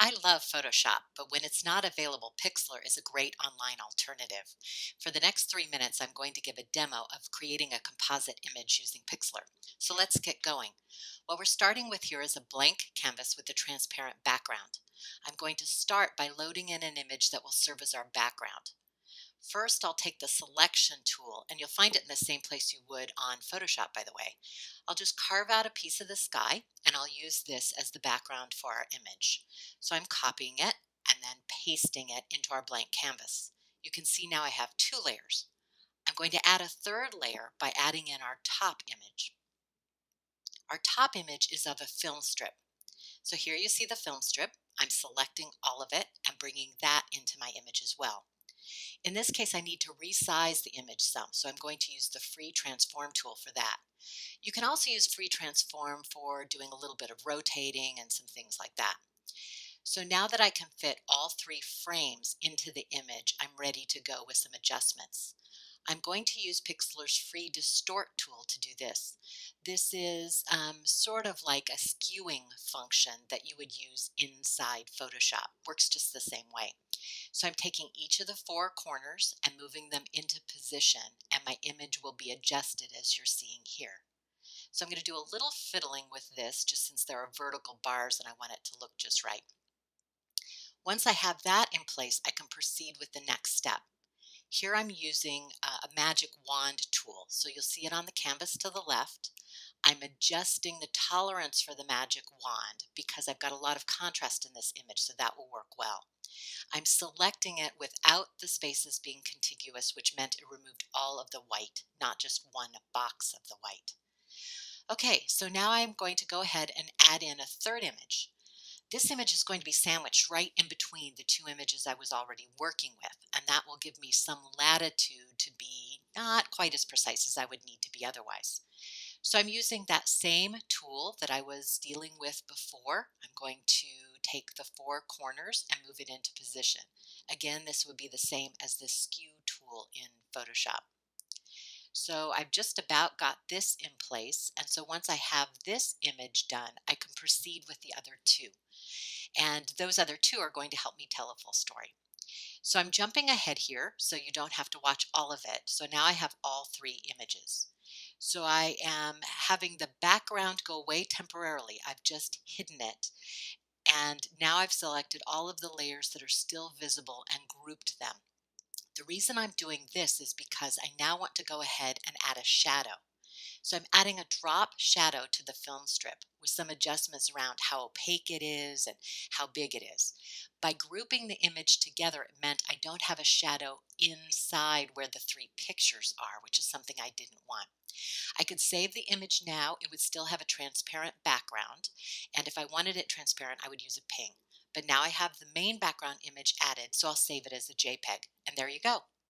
I love Photoshop, but when it's not available, Pixlr is a great online alternative. For the next 3 minutes, I'm going to give a demo of creating a composite image using Pixlr. So let's get going. What we're starting with here is a blank canvas with a transparent background. I'm going to start by loading in an image that will serve as our background. First, I'll take the selection tool, and you'll find it in the same place you would on Photoshop, by the way. I'll just carve out a piece of the sky, and I'll use this as the background for our image. So I'm copying it and then pasting it into our blank canvas. You can see now I have two layers. I'm going to add a third layer by adding in our top image. Our top image is of a film strip. So here you see the film strip. I'm selecting all of it and bringing that into my image as well. In this case, I need to resize the image some, so I'm going to use the free transform tool for that. You can also use free transform for doing a little bit of rotating and some things like that. So now that I can fit all three frames into the image, I'm ready to go with some adjustments. I'm going to use Pixlr's free distort tool to do this. This is sort of like a skewing function that you would use inside Photoshop. Works just the same way. So I'm taking each of the four corners and moving them into position, and my image will be adjusted as you're seeing here. So I'm going to do a little fiddling with this just since there are vertical bars and I want it to look just right. Once I have that in place, I can proceed with the next step. Here I'm using a magic wand tool. So you'll see it on the canvas to the left. I'm adjusting the tolerance for the magic wand because I've got a lot of contrast in this image, so that will work well. I'm selecting it without the spaces being contiguous, which meant it removed all of the white, not just one box of the white. Okay, so now I'm going to go ahead and add in a third image. This image is going to be sandwiched right in between the two images I was already working with, and that will give me some latitude to be not quite as precise as I would need to be otherwise. So I'm using that same tool that I was dealing with before. I'm going to take the four corners and move it into position. Again, this would be the same as the skew tool in Photoshop. So I've just about got this in place, and so once I have this image done, I can proceed with the other two. And those other two are going to help me tell a full story. So I'm jumping ahead here so you don't have to watch all of it. So now I have all three images. So I am having the background go away temporarily. I've just hidden it. And now I've selected all of the layers that are still visible and grouped them. The reason I'm doing this is because I now want to go ahead and add a shadow. So I'm adding a drop shadow to the film strip with some adjustments around how opaque it is and how big it is. By grouping the image together, it meant I don't have a shadow inside where the three pictures are, which is something I didn't want. I could save the image now. It would still have a transparent background, and if I wanted it transparent, I would use a ping. But now I have the main background image added, so I'll save it as a JPEG, and there you go.